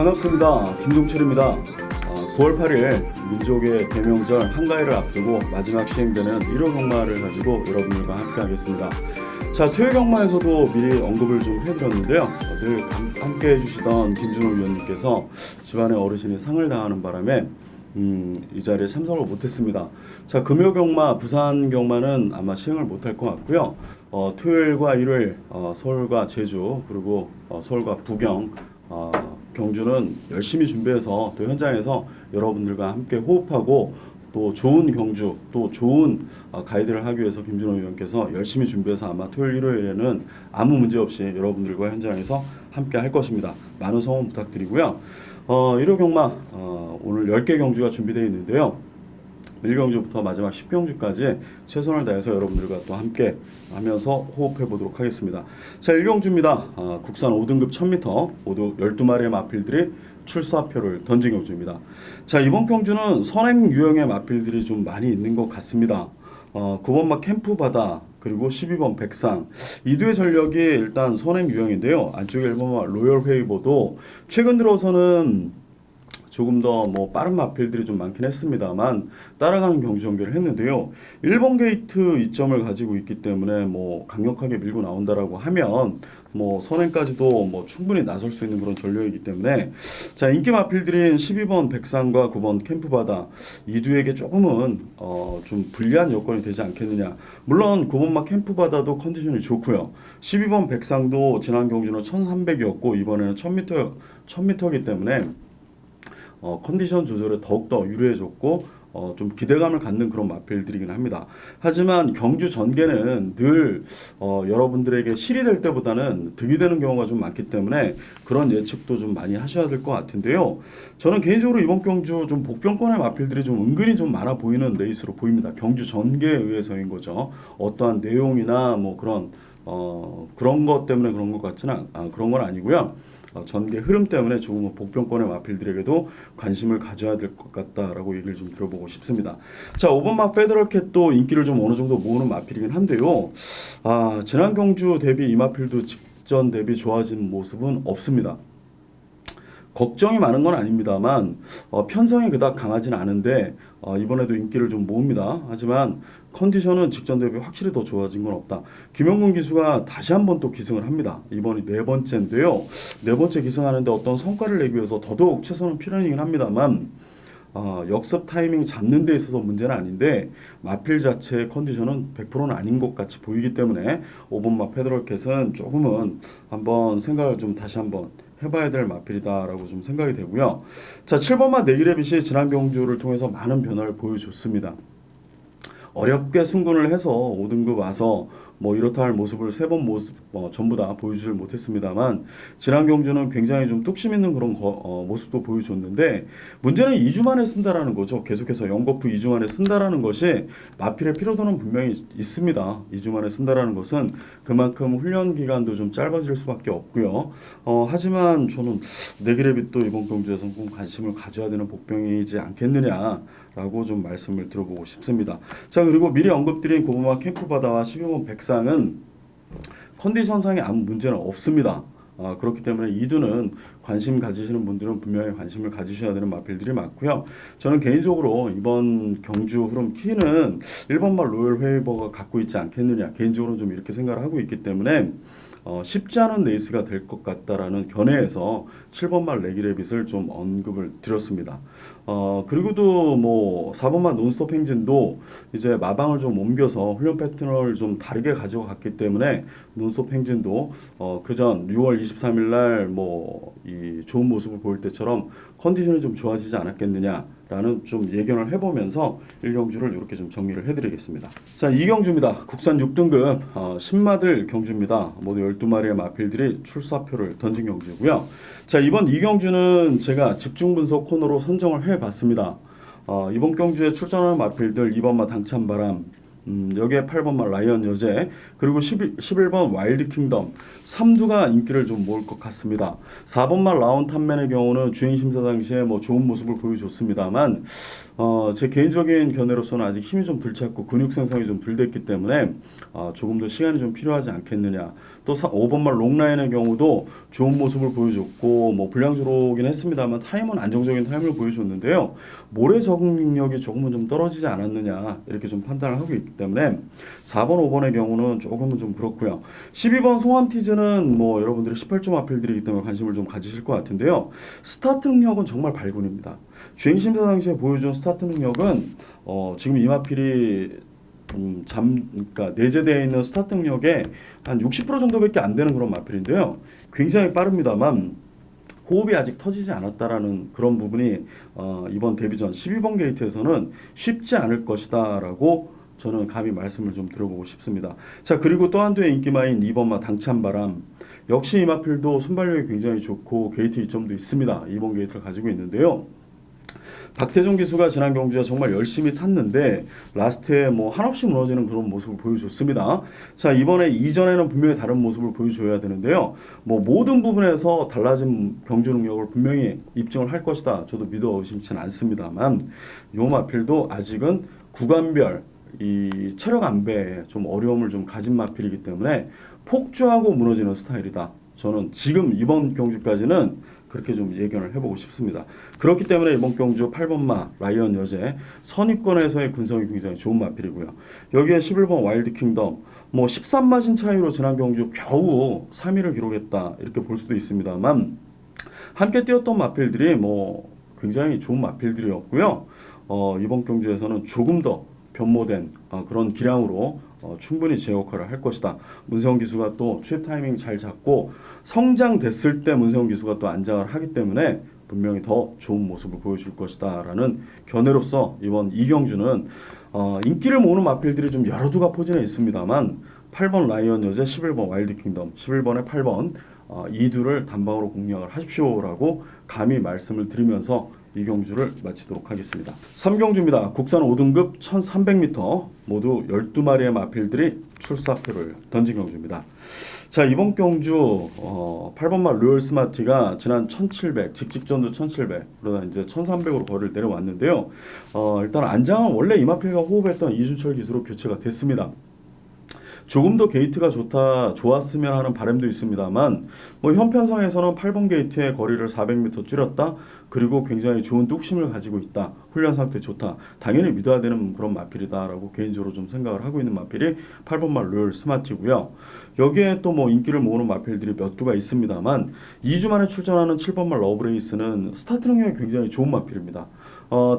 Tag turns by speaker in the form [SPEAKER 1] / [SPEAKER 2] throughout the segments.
[SPEAKER 1] 반갑습니다. 김동철입니다. 9월 8일 민족의 대명절 한가위를 앞두고 마지막 시행되는 1호 경마를 가지고 여러분들과 함께 하겠습니다. 자, 토요 경마에서도 미리 언급을 좀 해드렸는데요. 늘 함께 해주시던 김준호 위원님께서 집안의 어르신이 상을 당하는 바람에 이 자리에 참석을 못했습니다. 자, 금요 경마, 부산 경마는 아마 시행을 못할 것 같고요. 토요일과 일요일 서울과 제주 그리고 서울과 부경 경주는 열심히 준비해서 또 현장에서 여러분들과 함께 호흡하고 또 좋은 경주 또 좋은 가이드를 하기 위해서 김준호 위원께서 열심히 준비해서 아마 토요일 일요일에는 아무 문제 없이 여러분들과 현장에서 함께 할 것입니다. 많은 성원 부탁드리고요. 1호 경마 오늘 10개 경주가 준비되어 있는데요. 1경주부터 마지막 10경주까지 최선을 다해서 여러분들과 또 함께 하면서 호흡해 보도록 하겠습니다. 자, 1경주입니다. 국산 5등급 1000m 모두 12마리의 마필들이 출사표를 던진 경주입니다. 자, 이번 경주는 선행 유형의 마필들이 좀 많이 있는 것 같습니다. 9번 마 캠프바다 그리고 12번 백상 이 두의 전력이 일단 선행 유형인데요. 안쪽에 1번 마 로열 웨이버도 최근 들어서는 조금 더 빠른 마필들이 좀 많긴 했습니다만 따라가는 경주 전개를 했는데요. 1번 게이트 이점을 가지고 있기 때문에 강력하게 밀고 나온다라고 하면 선행까지도 충분히 나설 수 있는 그런 전력이기 때문에 자, 인기 마필들인 12번 백상과 9번 캠프바다 이 두에게 조금은 좀 불리한 여건이 되지 않겠느냐. 물론 9번 마 캠프바다도 컨디션이 좋고요. 12번 백상도 지난 경주는 1300이었고 이번에는 1000m이기 때문에 컨디션 조절에 더욱더 유리해졌고 좀 기대감을 갖는 그런 마필들이긴 합니다. 하지만 경주 전개는 늘 여러분들에게 실이 될 때보다는 득이 되는 경우가 좀 많기 때문에 그런 예측도 좀 많이 하셔야 될 것 같은데요. 저는 개인적으로 이번 경주 좀 복병권의 마필들이 좀 은근히 좀 많아 보이는 레이스로 보입니다. 경주 전개에 의해서인 거죠. 어떠한 내용이나 그런 것 때문에 그런 것 같지는 그런 건 아니고요. 전개 흐름 때문에 조금은 복병권의 마필들에게도 관심을 가져야 될 것 같다라고 얘기를 좀 들어보고 싶습니다. 자, 5번 마 페더럴캣도 인기를 좀 어느 정도 모으는 마필이긴 한데요. 지난 경주 대비 이 마필도 직전 대비 좋아진 모습은 없습니다. 걱정이 많은 건 아닙니다만 편성이 그닥 강하진 않은데 이번에도 인기를 좀 모읍니다. 하지만 컨디션은 직전 대비 확실히 더 좋아진 건 없다. 김영gun 기수가 다시 한번 또 기승을 합니다. 이번이 네 번째인데요. 네 번째 기승하는데 어떤 성과를 내기 위해서 더더욱 최선은 필연이긴 합니다만 역습 타이밍 잡는 데 있어서 문제는 아닌데 마필 자체의 컨디션은 100%는 아닌 것 같이 보이기 때문에 5번 마 페더럴캣은 조금은 한번 생각을 좀 다시 한번 해봐야 될 마필이다라고 좀 생각이 되고요. 자, 7번 마 네기레빗이 지난 경주를 통해서 많은 변화를 보여줬습니다. 어렵게 승군을 해서 5등급 와서 이렇다 할 모습을 3번 전부 다 보여주질 못했습니다만 지난 경주는 굉장히 좀 뚝심 있는 그런 모습도 보여줬는데 문제는 2주 만에 쓴다라는 거죠. 계속해서 연거푸 2주 만에 쓴다라는 것이 마필의 피로도는 분명히 있습니다. 2주 만에 쓴다라는 것은 그만큼 훈련 기간도 좀 짧아질 수밖에 없고요. 하지만 저는 네기레빗도 이번 경주에서 꼭 관심을 가져야 되는 복병이지 않겠느냐 라고 좀 말씀을 들어보고 싶습니다. 자, 그리고 미리 언급드린 9번 마 캠프바다와 12번 백상은 컨디션상에 아무 문제는 없습니다. 그렇기 때문에 이두는 관심 가지시는 분들은 분명히 관심을 가지셔야 되는 마필들이 많고요. 저는 개인적으로 이번 경주 흐름 키는 1번 마 로열 웨이버가 갖고 있지 않겠느냐 개인적으로 좀 이렇게 생각을 하고 있기 때문에 쉽지 않은 레이스가 될 것 같다라는 견해에서 7번 마 레기레빗을 좀 언급을 드렸습니다. 그리고도 4번 마 논스톱 행진도 이제 마방을 좀 옮겨서 훈련 패턴을 좀 다르게 가지고 갔기 때문에 논스톱 행진도 그전 6월 23일 날 이 좋은 모습을 보일 때처럼 컨디션이 좀 좋아지지 않았겠느냐라는 좀 예견을 해보면서 1경주를 이렇게 좀 정리를 해드리겠습니다. 자, 2경주입니다. 국산 6등급 10마들 경주입니다. 모두 12마리의 마필들이 출사표를 던진 경주고요. 자, 이번 2경주는 제가 집중 분석 코너로 선정을 해봤습니다. 이번 경주에 출전하는 마필들 2번 마 당찬바람 여기에 8번 마 라이언 여제 그리고 11번 와일드 킹덤 3두가 인기를 좀 모을 것 같습니다. 4번 마 라운 탑맨의 경우는 주행 심사 당시에 좋은 모습을 보여줬습니다만 제 개인적인 견해로서는 아직 힘이 좀 덜 찼고 근육 생성이 좀 덜 됐기 때문에 조금 더 시간이 좀 필요하지 않겠느냐. 또 또 5번말 롱라인의 경우도 좋은 모습을 보여줬고 뭐 불량주로긴 했습니다만 타임은 안정적인 타임을 보여줬는데요. 모래 적응 능력이 조금은 좀 떨어지지 않았느냐 이렇게 좀 판단을 하고 있기 때문에 4번, 5번의 경우는 조금은 좀 그렇고요. 12번 송암티즈는 뭐 여러분들이 18점 마필들이기 때문에 관심을 좀 가지실 것 같은데요. 스타트 능력은 정말 발군입니다. 주행 심사 당시에 보여준 스타트 능력은 지금 이 마필이 그러니까 내재되어 있는 스타트 능력의 한 60% 정도밖에 안 되는 그런 마필인데요. 굉장히 빠릅니다만 호흡이 아직 터지지 않았다라는 그런 부분이 이번 데뷔전 12번 게이트에서는 쉽지 않을 것이다라고 저는 감히 말씀을 좀 드려보고 싶습니다. 자, 그리고 또 한 두의 인기마인 2번마 당찬바람. 역시 이 마필도 순발력이 굉장히 좋고 게이트 이점도 있습니다. 2번 게이트를 가지고 있는데요. 박태종 기수가 지난 경주에 정말 열심히 탔는데 라스트에 뭐 한없이 무너지는 그런 모습을 보여줬습니다. 자, 이번에 이전에는 분명히 다른 모습을 보여줘야 되는데요. 뭐 모든 부분에서 달라진 경주 능력을 분명히 입증을 할 것이다. 저도 믿어 의심치는 않습니다만 요 마필도 아직은 구간별 이 체력 안배에 좀 어려움을 좀 가진 마필이기 때문에 폭주하고 무너지는 스타일이다. 저는 지금 이번 경주까지는 그렇게 좀 예견을 해보고 싶습니다. 그렇기 때문에 이번 경주 8번마 라이언 여제 선입권에서의 근성이 굉장히 좋은 마필이고요. 여기에 11번 와일드 킹덤 뭐 13마진 차이로 지난 경주 겨우 3위를 기록했다 이렇게 볼 수도 있습니다만 함께 뛰었던 마필들이 뭐 굉장히 좋은 마필들이었고요. 이번 경주에서는 조금 더 변모된 그런 기량으로 충분히 제 역할을 할 것이다. 문세영 기수가 또 추입 타이밍 잘 잡고 성장됐을 때 문세영 기수가 또 안장을 하기 때문에 분명히 더 좋은 모습을 보여줄 것이다 라는 견해로서 이번 이경주는 인기를 모으는 마필들이 좀 여러 두가 포진해 있습니다만 8번 라이언 여제 11번 와일드 킹덤 11번에 8번 이 두를 단방으로 공략을 하십시오라고 감히 말씀을 드리면서 이 경주를 마치도록 하겠습니다. 3경주입니다. 국산 5등급 1300m 모두 12마리의 마필들이 출사표를 던진 경주입니다. 자, 이번 경주 8번마 로열 스마티가 지난 1700 직직전도 1700 그러다 이제 1300으로 거리를 내려왔는데요. 일단 안장은 원래 이 마필과 호흡했던 이준철 기수로 교체가 됐습니다. 조금 더 게이트가 좋았으면 하는 바람도 있습니다만 뭐 현편성에서는 8번 게이트의 거리를 400m 줄였다. 그리고 굉장히 좋은 뚝심을 가지고 있다. 훈련 상태 좋다. 당연히 믿어야 되는 그런 마필이다라고 개인적으로 좀 생각을 하고 있는 마필이 8번마 로열 스마티고요. 여기에 또 뭐 인기를 모으는 마필들이 몇 두가 있습니다만 2주 만에 출전하는 7번마 러브레이스는 스타트 능력이 굉장히 좋은 마필입니다.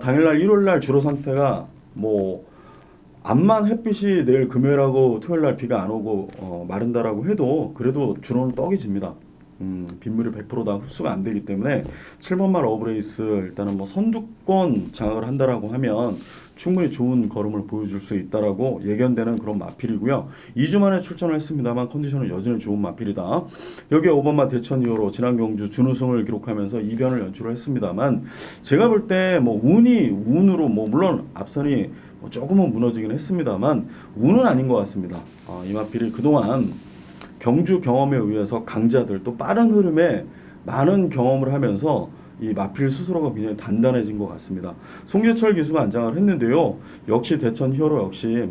[SPEAKER 1] 당일날 1월날 주로 상태가 뭐 암만 햇빛이 내일 금요일하고 토요일날 비가 안 오고 마른다라고 해도 그래도 주로는 떡이 집니다. 빗물이 100%다 흡수가 안 되기 때문에 7번마 러브레이스 일단은 뭐 선두권 장악을 한다라고 하면 충분히 좋은 걸음을 보여줄 수 있다라고 예견되는 그런 마필이고요. 2주 만에 출전을 했습니다만 컨디션은 여전히 좋은 마필이다. 여기에 5번마 대천 이후로 지난 경주 준우승을 기록하면서 이변을 연출을 했습니다만 제가 볼 때 뭐 운으로 뭐 물론 앞선이 뭐 조금은 무너지긴 했습니다만 운은 아닌 것 같습니다. 이 마필이 그동안 경주 경험에 의해서 강자들 또 빠른 흐름에 많은 경험을 하면서 이 마필 스스로가 굉장히 단단해진 것 같습니다. 송재철 기수가 안장을 했는데요. 역시 대천 히어로 역시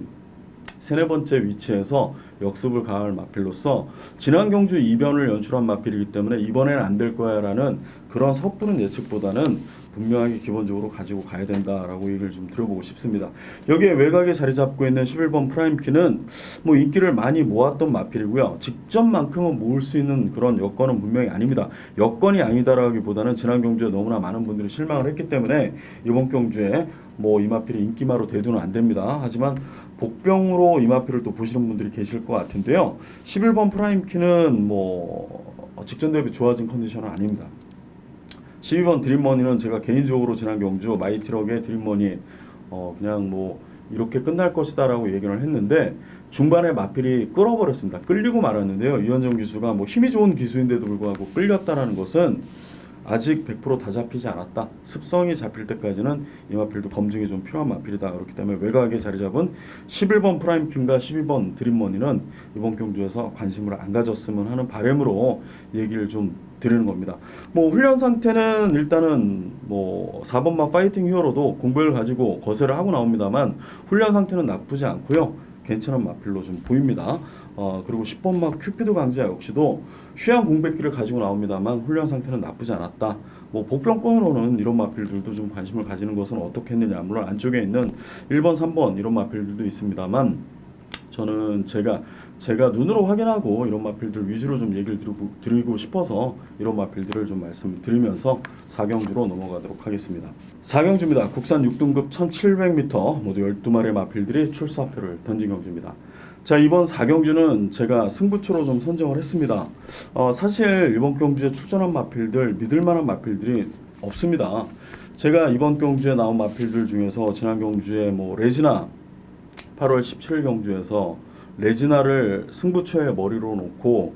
[SPEAKER 1] 세네 번째 위치에서 역습을 가할 마필로서 지난 경주 이변을 연출한 마필이기 때문에 이번에는 안 될 거야라는 그런 섣부른 예측보다는 분명하게 기본적으로 가지고 가야 된다라고 얘기를 좀 들어보고 싶습니다. 여기에 외곽에 자리 잡고 있는 11번 프라임키는 뭐 인기를 많이 모았던 마필이고요. 직전만큼은 모을 수 있는 그런 여건은 분명히 아닙니다. 여건이 아니다라기보다는 지난 경주에 너무나 많은 분들이 실망을 했기 때문에 이번 경주에 뭐 이 마필이 인기마로 대두는 안 됩니다. 하지만 복병으로 이 마필을 또 보시는 분들이 계실 것 같은데요. 11번 프라임키는 뭐 직전 대비 좋아진 컨디션은 아닙니다. 12번 드림머니는 제가 개인적으로 지난 경주 마이트럭의 드림머니 그냥 뭐 이렇게 끝날 것이다 라고 예견을 했는데 중반에 마필이 끌어버렸습니다. 끌리고 말았는데요. 이현정 기수가 뭐 힘이 좋은 기수인데도 불구하고 끌렸다라는 것은 아직 100% 다 잡히지 않았다. 습성이 잡힐 때까지는 이 마필도 검증이 좀 필요한 마필이다. 그렇기 때문에 외곽에 자리 잡은 11번 프라임킹과 12번 드림머니는 이번 경주에서 관심을 안 가졌으면 하는 바람으로 얘기를 좀 드리는 겁니다. 뭐 훈련 상태는 일단은 뭐 4번마 파이팅 히어로도 공백을 가지고 거세를 하고 나옵니다만 훈련 상태는 나쁘지 않고요. 괜찮은 마필로 좀 보입니다. 그리고 10번마 큐피드 강자 역시도 휴양 공백기를 가지고 나옵니다만 훈련 상태는 나쁘지 않았다. 뭐 복병권으로는 이런 마필들도 좀 관심을 가지는 것은 어떻겠느냐. 물론 안쪽에 있는 1번, 3번 이런 마필들도 있습니다만 저는 제가 눈으로 확인하고 이런 마필들 위주로 좀 얘기를 드리고 싶어서 이런 마필들을 좀 말씀드리면서 4경주로 넘어가도록 하겠습니다. 4경주입니다. 국산 6등급 1700m 모두 12마리의 마필들이 출사표를 던진 경주입니다. 자, 이번 4경주는 제가 승부처로 좀 선정을 했습니다. 사실 이번 경주에 출전한 마필들, 믿을만한 마필들이 없습니다. 제가 이번 경주에 나온 마필들 중에서 지난 경주에 뭐 레지나 8월 17일 경주에서 레지나를 승부처에 머리로 놓고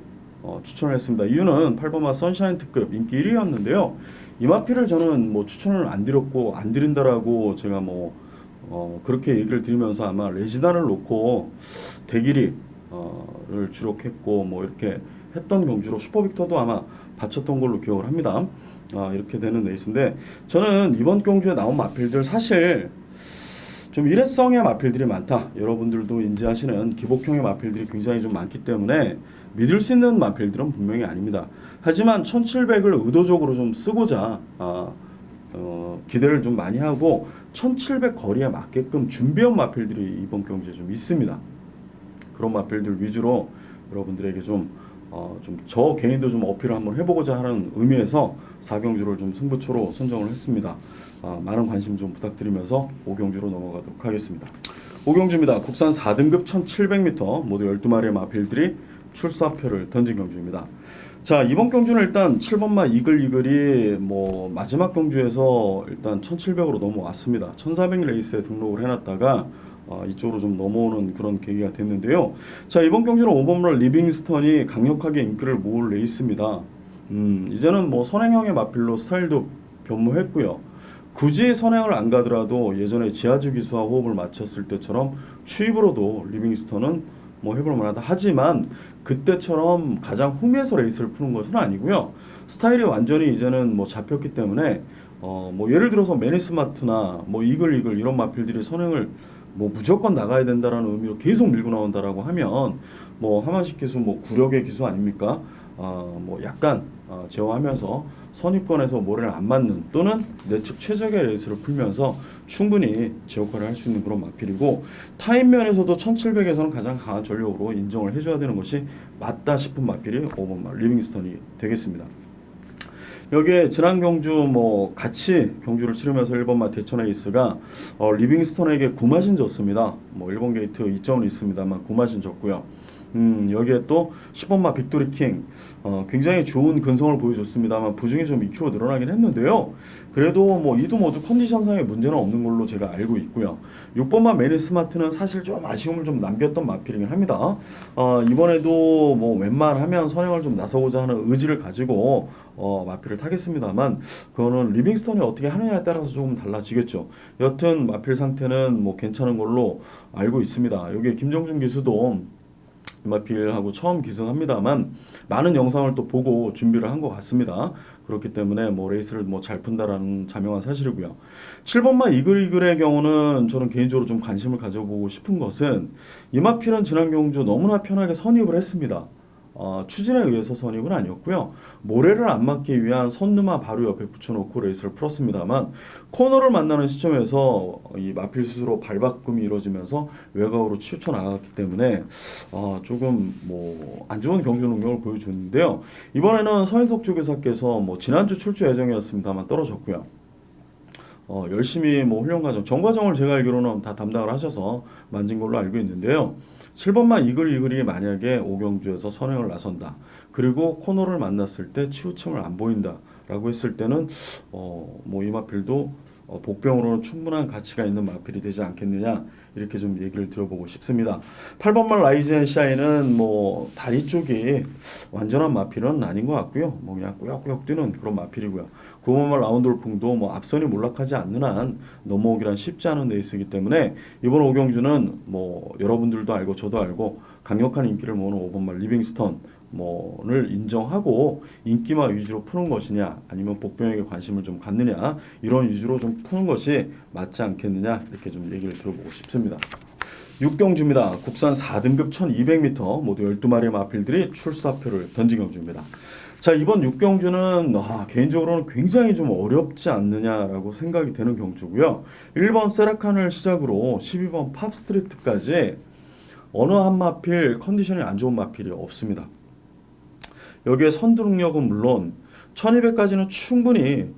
[SPEAKER 1] 추천을 했습니다. 이유는 8번마 선샤인 특급 인기 1위였는데요. 이 마필을 저는 뭐 추천을 안 드렸고 안 드린다라고 제가 그렇게 얘기를 드리면서 아마 레지나를 놓고 대길이를 주력했고 뭐 이렇게 했던 경주로 슈퍼빅터도 아마 바쳤던 걸로 기억을 합니다. 이렇게 되는 레이스인데 저는 이번 경주에 나온 마필들 사실 좀 일회성의 마필들이 많다. 여러분들도 인지하시는 기복형의 마필들이 굉장히 좀 많기 때문에 믿을 수 있는 마필들은 분명히 아닙니다. 하지만 1700을 의도적으로 좀 쓰고자 기대를 좀 많이 하고 1700 거리에 맞게끔 준비한 마필들이 이번 경주에 좀 있습니다. 그런 마필들 위주로 여러분들에게 저 개인도 좀 어필을 한번 해보고자 하는 의미에서 4경주를 좀 승부처로 선정을 했습니다. 많은 관심 좀 부탁드리면서 5경주로 넘어가도록 하겠습니다. 5경주입니다. 국산 4등급 1700m 모두 12마리의 마필들이 출사표를 던진 경주입니다. 자, 이번 경주는 일단 7번마 이글이 마지막 경주에서 일단 1700으로 넘어왔습니다. 1400 레이스에 등록을 해놨다가 이쪽으로 좀 넘어오는 그런 계기가 됐는데요. 자, 이번 경주는 5번마 리빙스턴이 강력하게 인기를 모을 레이스입니다. 이제는 선행형의 마필로 스타일도 변모했고요. 굳이 선행을 안 가더라도 예전에 지하주 기수와 호흡을 맞췄을 때처럼 추입으로도 리빙스턴은 해볼 만하다. 하지만 그때처럼 가장 후미에서 레이스를 푸는 것은 아니고요. 스타일이 완전히 이제는 잡혔기 때문에 예를 들어서 매니스마트나 이글 이런 마필들이 선행을 무조건 나가야 된다라는 의미로 계속 밀고 나온다라고 하면 하만식 기수 구력의 기수 아닙니까? 약간 제어하면서 선입권에서 모래를 안 맞는 또는 내측 최적의 레이스를 풀면서 충분히 제 역할을 할 수 있는 그런 마필이고 타임 면에서도 1700에서는 가장 강한 전력으로 인정을 해줘야 되는 것이 맞다 싶은 마필이 5번마 리빙스턴이 되겠습니다. 여기에 지난 경주 같이 경주를 치르면서 1번마 대천 에이스가 리빙스턴에게 9마진 졌습니다. 1번 게이트 2점은 있습니다만 9마진 졌고요. 여기에 또 10번마 빅토리 킹 굉장히 좋은 근성을 보여줬습니다만 부중이 좀 2kg 늘어나긴 했는데요. 그래도 이두 모두 컨디션상의 문제는 없는 걸로 제가 알고 있고요. 6번마 매니스마트는 사실 좀 아쉬움을 좀 남겼던 마필이긴 합니다. 이번에도 웬만하면 선행을 좀 나서고자 하는 의지를 가지고 마필을 타겠습니다만 그거는 리빙스턴이 어떻게 하느냐에 따라서 조금 달라지겠죠. 여튼 마필 상태는 괜찮은 걸로 알고 있습니다. 여기 김정준 기수도 마필하고 처음 기승합니다만 많은 영상을 또 보고 준비를 한 것 같습니다. 그렇기 때문에 레이스를 잘 푼다라는 자명한 사실이고요. 7번마 이글의 경우는 저는 개인적으로 좀 관심을 가져보고 싶은 것은 이 마필은 지난 경주 너무나 편하게 선입을 했습니다. 추진에 의해서 선입은 아니었고요. 모래를 안 맞기 위한 선누마 바로 옆에 붙여놓고 레이스를 풀었습니다만 코너를 만나는 시점에서 이 마필 스스로 발바꿈이 이루어지면서 외곽으로 치우쳐 나갔기 때문에 조금 안 좋은 경주 능력을 보여줬는데요. 이번에는 서인석 조교사께서 지난주 출주 예정이었습니다만 떨어졌고요. 열심히 훈련 과정, 전 과정을 제가 알기로는 다 담당을 하셔서 만진 걸로 알고 있는데요. 7번마 이글이 만약에 5경주에서 선행을 나선다. 그리고 코너를 만났을 때 치우침을 안 보인다. 라고 했을 때는 이 마필도 복병으로는 충분한 가치가 있는 마필이 되지 않겠느냐 이렇게 좀 얘기를 들어보고 싶습니다. 8번마 라이즈 앤 샤인은 다리 쪽이 완전한 마필은 아닌 것 같고요. 그냥 꾸역꾸역 뛰는 그런 마필이고요. 9번마 라운드올풍도 앞선이 몰락하지 않는 한 넘어오기란 쉽지 않은 레이스이기 때문에 이번 5경주는 여러분들도 알고 저도 알고 강력한 인기를 모으는 5번마 리빙스턴 를 인정하고 인기만 위주로 푸는 것이냐 아니면 복병에게 관심을 좀 갖느냐 이런 위주로 좀 푸는 것이 맞지 않겠느냐 이렇게 좀 얘기를 들어보고 싶습니다. 육경주입니다. 국산 4등급 1200m 모두 12마리의 마필들이 출사표를 던진 경주입니다. 자, 이번 육경주는 개인적으로는 굉장히 좀 어렵지 않느냐라고 생각이 되는 경주고요. 1번 세라칸을 시작으로 12번 팝스트리트까지 어느 한 마필 컨디션이 안 좋은 마필이 없습니다. 여기에 선두 능력은 물론 1200까지는 충분히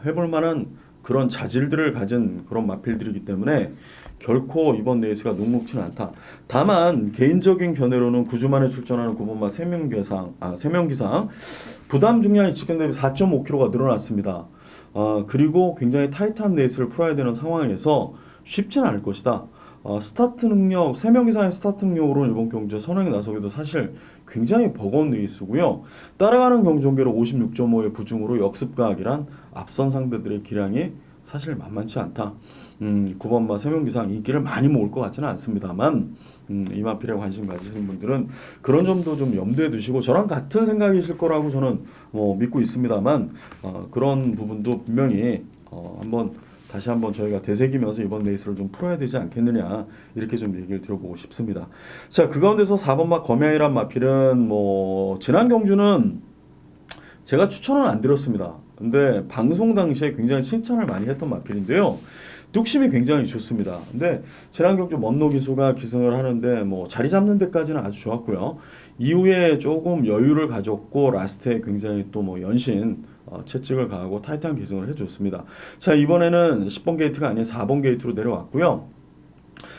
[SPEAKER 1] 해볼 만한 그런 자질들을 가진 그런 마필들이기 때문에 결코 이번 레이스가 녹록치는 않다. 다만 개인적인 견해로는 9주 만에 출전하는 9번마 세명기상 부담 중량이 지금 대비 4.5kg가 늘어났습니다. 그리고 굉장히 타이트한 레이스를 풀어야 되는 상황에서 쉽지는 않을 것이다. 스타트 능력, 3명 이상의 스타트 능력으로는 이번 경주에 선행에 나서기도 사실 굉장히 버거운 레이스고요. 따라가는 경종계로 56.5의 부중으로 역습가학이란 앞선 상대들의 기량이 사실 만만치 않다. 9번마 3명 이상 인기를 많이 모을 것 같지는 않습니다만 이 마필에 관심 가지시는 분들은 그런 점도 좀 염두에 두시고 저랑 같은 생각이실 거라고 저는 믿고 있습니다만 그런 부분도 분명히 다시 한번 저희가 되새기면서 이번 레이스를 좀 풀어야 되지 않겠느냐 이렇게 좀 얘기를 드려보고 싶습니다. 자, 그 가운데서 4번마 검야이란 마필은 지난 경주는 제가 추천은 안 드렸습니다. 근데 방송 당시에 굉장히 칭찬을 많이 했던 마필인데요. 뚝심이 굉장히 좋습니다. 근데 지난 경주 먼노 기수가 기승을 하는데 자리 잡는 데까지는 아주 좋았고요. 이후에 조금 여유를 가졌고 라스트에 굉장히 또 연신 채찍을 가하고 타이트한 기승을 해줬습니다. 자, 이번에는 10번 게이트가 아닌 4번 게이트로 내려왔고요.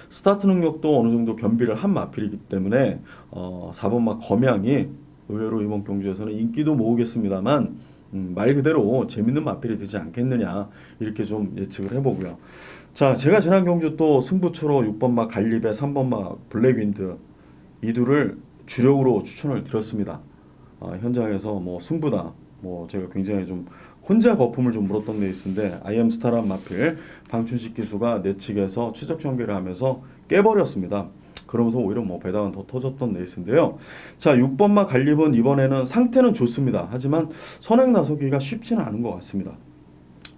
[SPEAKER 1] 스타트 능력도 어느 정도 겸비를 한 마필이기 때문에 4번마 검양이 의외로 이번 경주에서는 인기도 모으겠습니다만 말 그대로 재밌는 마필이 되지 않겠느냐 이렇게 좀 예측을 해보고요. 자, 제가 지난 경주 또 승부처로 6번마 갈리베 3번마 블랙윈드 이 둘을 주력으로 추천을 드렸습니다. 현장에서 승부다 제가 굉장히 좀 혼자 거품을 좀 물었던 레이스인데 아이엠스타란 마필 방춘식 기수가 내측에서 최적 전개를 하면서 깨버렸습니다. 그러면서 오히려 배당은 더 터졌던 레이스인데요. 자, 6번마 갈립은 이번에는 상태는 좋습니다. 하지만 선행 나서기가 쉽지는 않은 것 같습니다.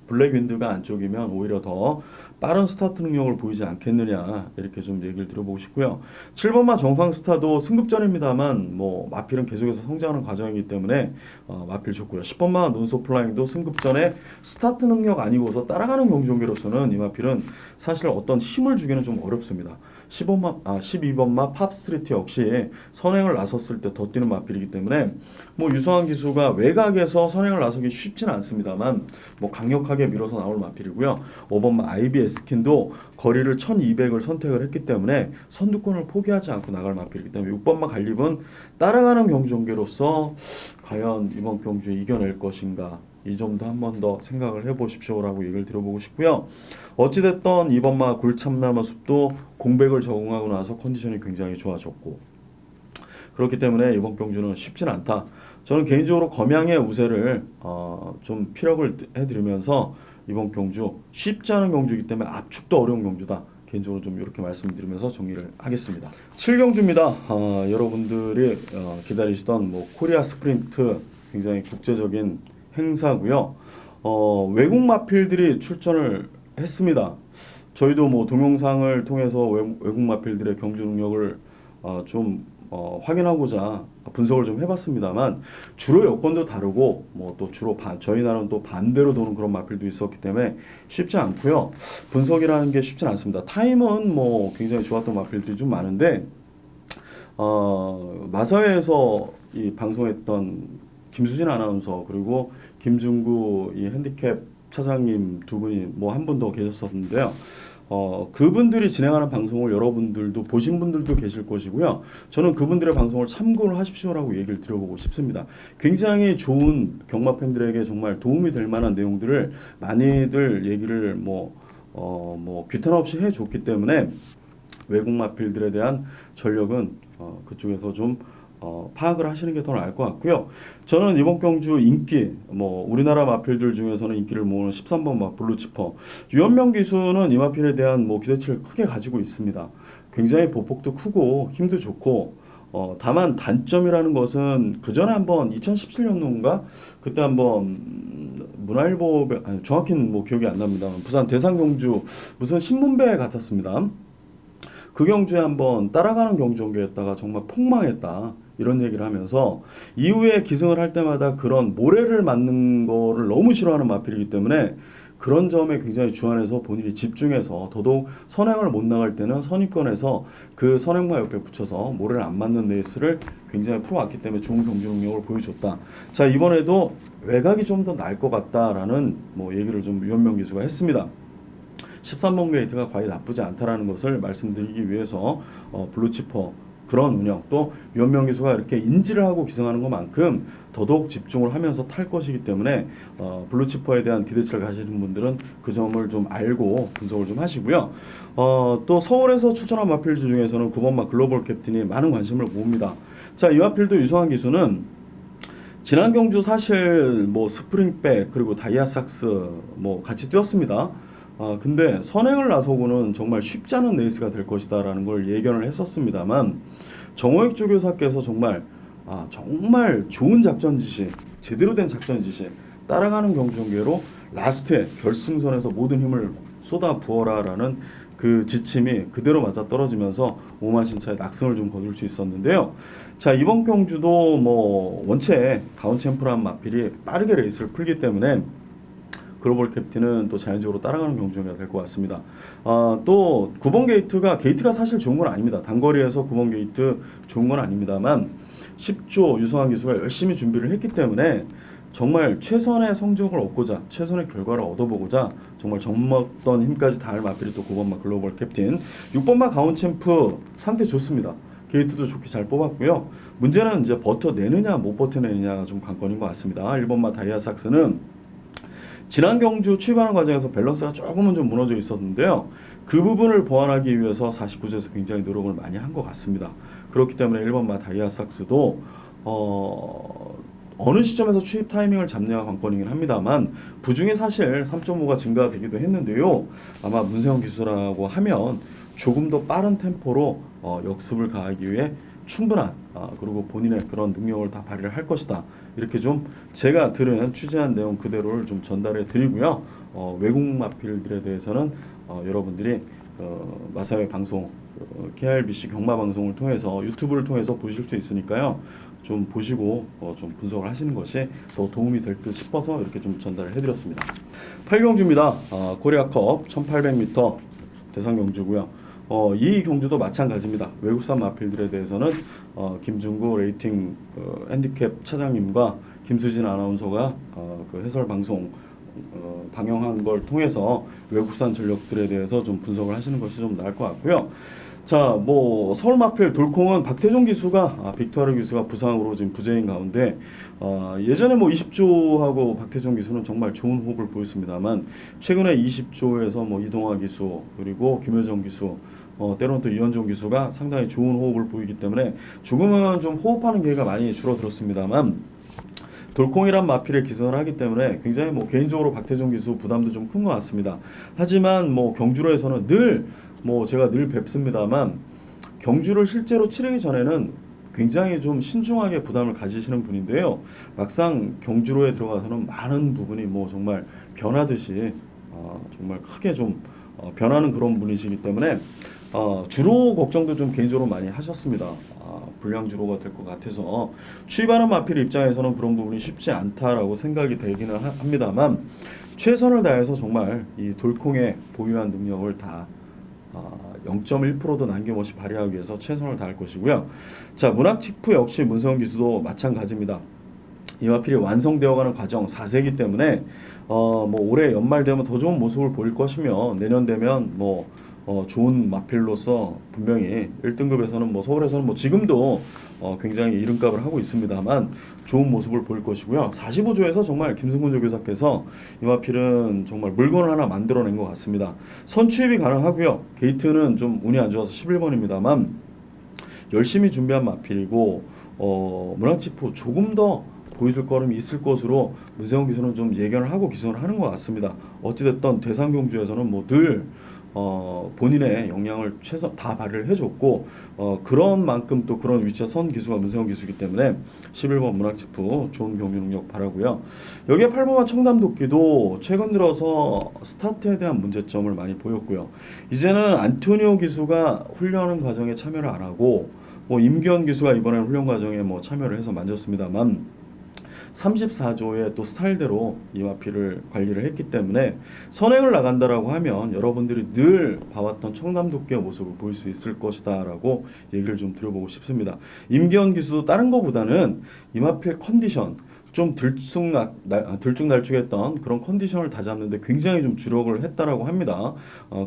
[SPEAKER 1] 블랙윈드가 안쪽이면 오히려 더 빠른 스타트 능력을 보이지 않겠느냐 이렇게 좀 얘기를 드려보고 싶고요. 7번마 정상스타도 승급전입니다만 마필은 계속해서 성장하는 과정이기 때문에 마필 좋고요. 10번마 논소플라잉도 승급전에 스타트 능력 아니고서 따라가는 경종계로서는 이 마필은 사실 어떤 힘을 주기는 좀 어렵습니다. 12번마 팝스트리트 역시 선행을 나섰을 때 더 뛰는 마필이기 때문에 유성환 기수가 외곽에서 선행을 나서기 쉽지는 않습니다만 강력하게 밀어서 나올 마필이고요. 5번마 IBS 스킨도 거리를 1200을 선택을 했기 때문에 선두권을 포기하지 않고 나갈 마필이기 때문에 6번마 갈립은 따라가는 경종계로서 과연 이번 경주에 이겨낼 것인가 이 점도 한 번 더 생각을 해보십시오라고 얘기를 드려보고 싶고요. 어찌됐던 2번마 굴참나무 숲도 공백을 적응하고 나서 컨디션이 굉장히 좋아졌고 그렇기 때문에 이번 경주는 쉽진 않다. 저는 개인적으로 검양의 우세를 좀 피력을 해드리면서 이번 경주 쉽지 않은 경주이기 때문에 압축도 어려운 경주다. 개인적으로 좀 이렇게 말씀드리면서 정리를 하겠습니다. 7경주입니다. 여러분들이 기다리시던 코리아 스프린트 굉장히 국제적인 행사고요. 외국 마필들이 출전을 했습니다. 저희도 동영상을 통해서 외국 마필들의 경주 능력을 좀 확인하고자 분석을 좀 해봤습니다만 주로 여건도 다르고 또 주로 저희 나라는 또 반대로 도는 그런 마필도 있었기 때문에 쉽지 않고요. 분석이라는 게 쉽진 않습니다. 타임은 굉장히 좋았던 마필들이 좀 많은데 마사회에서 이 방송했던 김수진 아나운서 그리고 김중구 이 핸디캡 차장님 두 분이 한 분 더 계셨었는데요. 그분들이 진행하는 방송을 여러분들도 보신 분들도 계실 것이고요. 저는 그분들의 방송을 참고를 하십시오라고 얘기를 드려보고 싶습니다. 굉장히 좋은 경마 팬들에게 정말 도움이 될 만한 내용들을 많이들 얘기를 규탄 없이 해줬기 때문에 외국 마필들에 대한 전력은 그쪽에서 좀 파악을 하시는 게 더 나을 것 같고요. 저는 이번 경주 인기 우리나라 마필들 중에서는 인기를 모으는 13번 블루치퍼 유현명 기수는 이 마필에 대한 기대치를 크게 가지고 있습니다. 굉장히 보폭도 크고 힘도 좋고 다만 단점이라는 것은 그 전에 한번 2017년도인가 그때 한번 문화일보 정확히는 기억이 안 납니다. 부산 대상경주 무슨 신문배 같았습니다. 그 경주에 한번 따라가는 경주경기에다가 정말 폭망했다. 이런 얘기를 하면서 이후에 기승을 할 때마다 그런 모래를 맞는 거를 너무 싫어하는 마필이기 때문에 그런 점에 굉장히 주안해서 본인이 집중해서 더더욱 선행을 못 나갈 때는 선입권에서 그 선행마 옆에 붙여서 모래를 안 맞는 레이스를 굉장히 풀어왔기 때문에 좋은 경주 능력을 보여줬다. 자, 이번에도 외곽이 좀 더 나을 것 같다라는 뭐 얘기를 좀 유현명 기수가 했습니다. 13번 게이트가 과히 나쁘지 않다라는 것을 말씀드리기 위해서 블루치퍼 그런 운영 또 유현명 기수가 이렇게 인지를 하고 기승하는 것만큼 더더욱 집중을 하면서 탈 것이기 때문에 블루치퍼에 대한 기대치를 가지는 분들은 그 점을 좀 알고 분석을 좀 하시고요. 또 서울에서 출전한 마필 중에서는 9번마 글로벌 캡틴이 많은 관심을 모읍니다. 자, 이 마필도 유성환 기수는 지난 경주 사실 뭐 스프링백 그리고 다이아삭스 뭐 같이 뛰었습니다. 근데 선행을 나서고는 정말 쉽지 않은 레이스가 될 것이다라는 걸 예견을 했었습니다만 정호익 조교사께서 정말 정말 좋은 작전 지시, 제대로 된 작전 지시 따라가는 경주경기로 라스트에 결승선에서 모든 힘을 쏟아 부어라라는 그 지침이 그대로 맞아 떨어지면서 오마신차의 낙승을 좀 거둘 수 있었는데요. 자, 이번 경주도 뭐 원체 가운 챔프란 마필이 빠르게 레이스를 풀기 때문에 글로벌 캡틴은 또 자연적으로 따라가는 경주가 될 것 같습니다. 또 9번 게이트가 사실 좋은 건 아닙니다. 단거리에서 9번 게이트 좋은 건 아닙니다만 10조 유성환 기수가 열심히 준비를 했기 때문에 정말 최선의 성적을 얻고자 최선의 결과를 얻어보고자 정말 정먹던 힘까지 다할 마필이 또 9번마 글로벌 캡틴 6번마 가운 챔프 상태 좋습니다. 게이트도 좋게 잘 뽑았고요. 문제는 이제 버텨내느냐 못 버텨내느냐가 좀 관건인 것 같습니다. 1번마 다이아삭스는 지난 경주 출발하는 과정에서 밸런스가 조금은 좀 무너져 있었는데요. 그 부분을 보완하기 위해서 49조에서 굉장히 노력을 많이 한 것 같습니다. 그렇기 때문에 1번마 다이아삭스도 어느 시점에서 추입 타이밍을 잡냐가 관건이긴 합니다만 부중에 사실 3.5가 증가되기도 했는데요. 아마 문세영 기수라고 하면 조금 더 빠른 템포로 역습을 가하기 위해 충분한 그리고 본인의 그런 능력을 다 발휘를 할 것이다. 이렇게 좀 제가 들은 취재한 내용 그대로를 좀 전달해 드리고요. 외국 마필들에 대해서는 여러분들이 마사회 방송 KRBC 경마 방송을 통해서 유튜브를 통해서 보실 수 있으니까요. 좀 보시고 좀 분석을 하시는 것이 더 도움이 될 듯 싶어서 이렇게 좀 전달을 해드렸습니다. 8경주입니다. 코리아컵 1800m 대상 경주고요. 이 경주도 마찬가지입니다. 외국산 마필들에 대해서는 김중구 레이팅 핸디캡 차장님과 김수진 아나운서가 그 해설 방송 방영한 걸 통해서 외국산 전력들에 대해서 좀 분석을 하시는 것이 좀 나을 것 같고요. 자, 뭐 서울 마필 돌콩은 박태종 기수가 빅토르 기수가 부상으로 지금 부재인 가운데 예전에 뭐 20조하고 박태종 기수는 정말 좋은 호흡을 보였습니다만 최근에 20조에서 뭐 이동화 기수 그리고 김효정 기수 때로는 또 이현종 기수가 상당히 좋은 호흡을 보이기 때문에 조금은 좀 호흡하는 기회가 많이 줄어들었습니다만 돌콩이란 마필에 기승을 하기 때문에 굉장히 뭐 개인적으로 박태종 기수 부담도 좀 큰 것 같습니다. 하지만 뭐 경주로에서는 늘 뭐 제가 늘 뵙습니다만 경주를 실제로 치르기 전에는 굉장히 좀 신중하게 부담을 가지시는 분인데요. 막상 경주로에 들어가서는 많은 부분이 뭐 정말 변하듯이 정말 크게 좀 변하는 그런 분이시기 때문에 주로 걱정도 좀 개인적으로 많이 하셨습니다. 불량 주로가 될 것 같아서 추입하는 마필 입장에서는 그런 부분이 쉽지 않다라고 생각이 되기는 합니다만 최선을 다해서 정말 이 돌콩의 보유한 능력을 다 0.1%도 남김없이 발휘하기 위해서 최선을 다할 것이고요. 자, 문학직프 역시 문세영 기수도 마찬가지입니다. 이 마필이 완성되어가는 과정 4세기 때문에 뭐 올해 연말 되면 더 좋은 모습을 보일 것이며 내년 되면 뭐 좋은 마필로서 분명히 1등급에서는 뭐 서울에서는 뭐 지금도 굉장히 이름값을 하고 있습니다만 좋은 모습을 보일 것이고요. 45조에서 정말 김승근 조교사께서 이 마필은 정말 물건을 하나 만들어낸 것 같습니다. 선취입이 가능하고요. 게이트는 좀 운이 안 좋아서 11번입니다만 열심히 준비한 마필이고 문학지프 조금 더 보여줄 걸음이 있을 것으로 문세영 기수는 좀 예견을 하고 기승을 하는 것 같습니다. 어찌됐든 대상 경주에서는 뭐 늘 본인의 역량을 최선 다 발휘를 해줬고 그런 만큼 또 그런 위치에 선 기수가 문세영 기수이기 때문에 11번 문학지프 좋은 경기 능력 바라고요. 여기에 8번만 청담도끼도 최근 들어서 스타트에 대한 문제점을 많이 보였고요. 이제는 안토니오 기수가 훈련하는 과정에 참여를 안 하고 뭐 임기현 기수가 이번에 훈련 과정에 뭐 참여를 해서 만졌습니다만 34조의 또 스타일대로 이마피를 관리를 했기 때문에 선행을 나간다라고 하면 여러분들이 늘 봐왔던 청담도끼의 모습을 보일 수 있을 것이다라고 얘기를 좀 드려보고 싶습니다. 임기현 기수도 다른 것보다는 이마필 컨디션 좀 들쭉날쭉했던 그런 컨디션을 다잡는데 굉장히 좀 주력을 했다라고 합니다.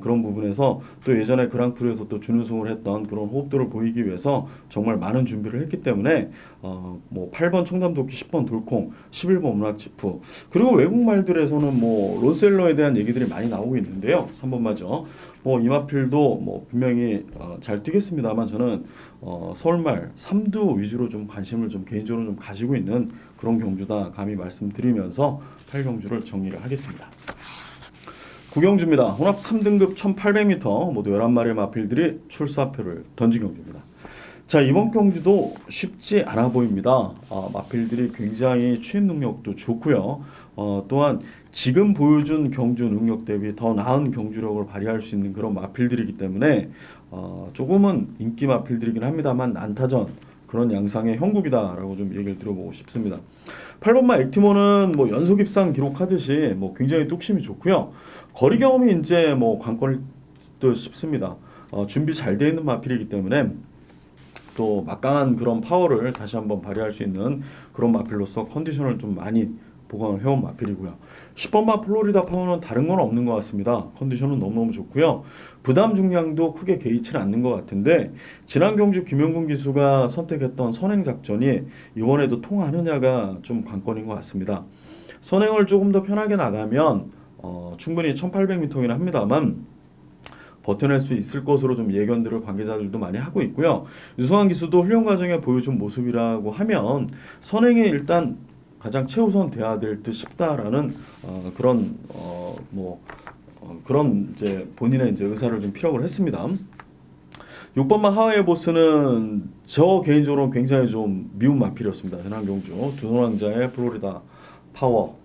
[SPEAKER 1] 그런 부분에서 또 예전에 그랑프리에서 또 준우승을 했던 그런 호흡도를 보이기 위해서 정말 많은 준비를 했기 때문에 뭐 8번 청담도끼, 10번 돌콩, 11번 문학지프 그리고 외국 말들에서는 뭐 론셀러에 대한 얘기들이 많이 나오고 있는데요. 3번 맞죠. 뭐 이마필도 뭐 분명히 잘 뛰겠습니다만 저는 서울말 3두 위주로 좀 관심을 좀 개인적으로 좀 가지고 있는 그런 경주다 감히 말씀드리면서 8경주를 정리를 하겠습니다. 9경주입니다. 혼합 3등급 1800m 모두 11마리의 마필들이 출사표를 던진 경주입니다. 자, 이번 경주도 쉽지 않아 보입니다. 마필들이 굉장히 추임 능력도 좋고요. 또한 지금 보여준 경주 능력 대비 더 나은 경주력을 발휘할 수 있는 그런 마필들이기 때문에 조금은 인기 마필들이긴 합니다만 난타전 그런 양상의 형국이다라고 좀 얘기를 드려보고 싶습니다. 8번마 액티모는 뭐 연속 입상 기록하듯이 뭐 굉장히 뚝심이 좋고요. 거리 경험이 이제 뭐 관건일 듯 싶습니다. 준비 잘 되어 있는 마필이기 때문에 또 막강한 그런 파워를 다시 한번 발휘할 수 있는 그런 마필로서 컨디션을 좀 많이 보강을 해온 마필이고요. 10번마 플로리다 파워는 다른 건 없는 것 같습니다. 컨디션은 너무너무 좋고요. 부담 중량도 크게 개의치는 않는 것 같은데 지난 경주 김영근 기수가 선택했던 선행 작전이 이번에도 통하느냐가 좀 관건인 것 같습니다. 선행을 조금 더 편하게 나가면 충분히 1800m이나 합니다만 버텨낼 수 있을 것으로 좀 예견들을 관계자들도 많이 하고 있고요. 유성환 기수도 훈련 과정에 보여준 모습이라고 하면 선행이 일단 가장 최우선 돼야 될 듯 싶다라는 그런 이제 본인의 이제 의사를 좀 피력을 했습니다. 6번마 하와이의 보스는 저 개인적으로 굉장히 좀 미운 마필이었습니다. 지난 경주 두노랑자의 플로리다 파워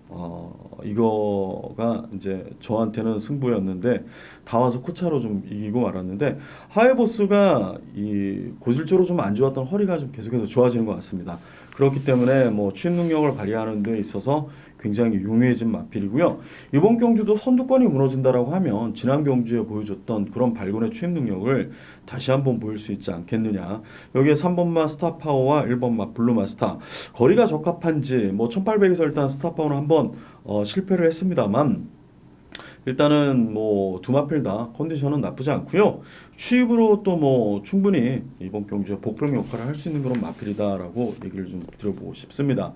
[SPEAKER 1] 이거가 이제 저한테는 승부였는데 다 와서 코차로 좀 이기고 말았는데 하이보스가 이 고질적으로 좀 안 좋았던 허리가 좀 계속해서 좋아지는 것 같습니다. 그렇기 때문에 뭐 취임 능력을 발휘하는 데 있어서 굉장히 용이해진 마필이고요. 이번 경주도 선두권이 무너진다라고 하면 지난 경주에 보여줬던 그런 발군의 취임 능력을 다시 한번 보일 수 있지 않겠느냐. 여기에 3번마 스타파워와 1번마 블루마스타 거리가 적합한지 뭐 1800에서 일단 스타파워는 한번 실패를 했습니다만 일단은 뭐 두 마필 다 컨디션은 나쁘지 않고요. 취입으로 또 뭐 충분히 이번 경주에 복병 역할을 할 수 있는 그런 마필이다라고 얘기를 좀 드려보고 싶습니다.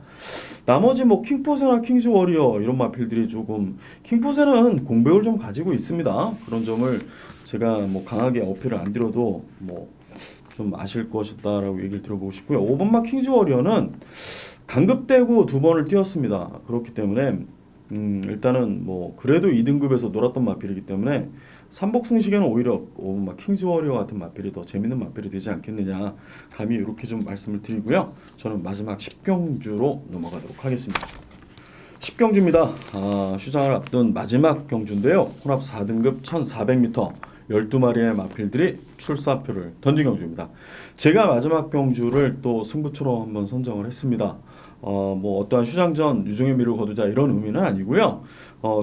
[SPEAKER 1] 나머지 뭐 킹포세나 킹즈 워리어 이런 마필들이 조금 킹포세는 공백을 좀 가지고 있습니다. 그런 점을 제가 뭐 강하게 어필을 안 드려도 뭐 좀 아실 것이다라고 얘기를 드려보고 싶고요. 5번마 킹즈 워리어는 강급되고 두 번을 뛰었습니다. 그렇기 때문에 일단은 뭐 그래도 2등급에서 놀았던 마필이기 때문에 삼복승식에는 오히려 막 킹즈 워리어 같은 마필이 더 재밌는 마필이 되지 않겠느냐 감히 이렇게 좀 말씀을 드리고요. 저는 마지막 10경주로 넘어가도록 하겠습니다. 10경주입니다. 휴장을 앞둔 마지막 경주인데요. 혼합 4등급 1400m 12마리의 마필들이 출사표를 던진 경주입니다. 제가 마지막 경주를 또 승부처럼 한번 선정을 했습니다. 뭐 어떠한 휴장전 유종의 미를 거두자 이런 의미는 아니고요.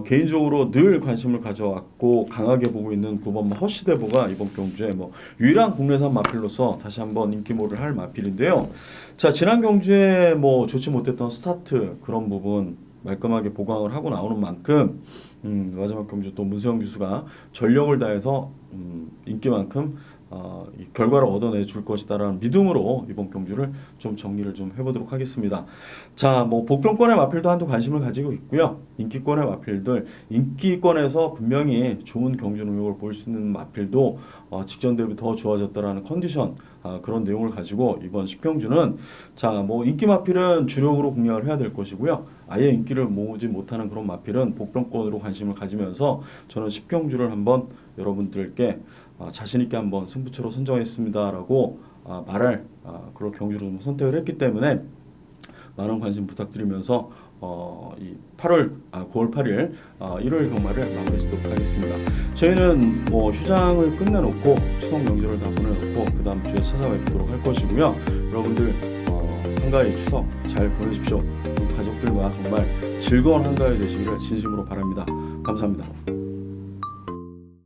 [SPEAKER 1] 개인적으로 늘 관심을 가져왔고 강하게 보고 있는 9번 허시대보가 이번 경주에 뭐 유일한 국내산 마필로서 다시 한번 인기몰을 할 마필인데요. 자, 지난 경주에 뭐 좋지 못했던 스타트 그런 부분 말끔하게 보강을 하고 나오는 만큼 마지막 경주 또 문세영 기수가 전력을 다해서 인기만큼 이 결과를 얻어내 줄 것이다라는 믿음으로 이번 경주를 좀 정리를 좀 해보도록 하겠습니다. 자, 뭐 복병권의 마필도 한두 관심을 가지고 있고요. 인기권의 마필들, 인기권에서 분명히 좋은 경주 능력을 보일 수 있는 마필도 직전 대비 더 좋아졌다라는 컨디션 그런 내용을 가지고 이번 10경주는 자, 뭐 인기 마필은 주력으로 공략을 해야 될 것이고요. 아예 인기를 모으지 못하는 그런 마필은 복병권으로 관심을 가지면서 저는 10경주를 한번 여러분들께 자신 있게 한번 승부처로 선정했습니다라고 말할 그런 경주를 좀 선택을 했기 때문에 많은 관심 부탁드리면서 이 9월 8일 일요일 경마를 마무리 짓도록 하겠습니다. 저희는 뭐 휴장을 끝내놓고 추석 명절을 다 보내놓고 그 다음 주에 찾아뵙도록 할 것이고요. 여러분들 한가위 추석 잘 보내십시오. 가족들과 정말 즐거운 한가위 되시기를 진심으로 바랍니다. 감사합니다.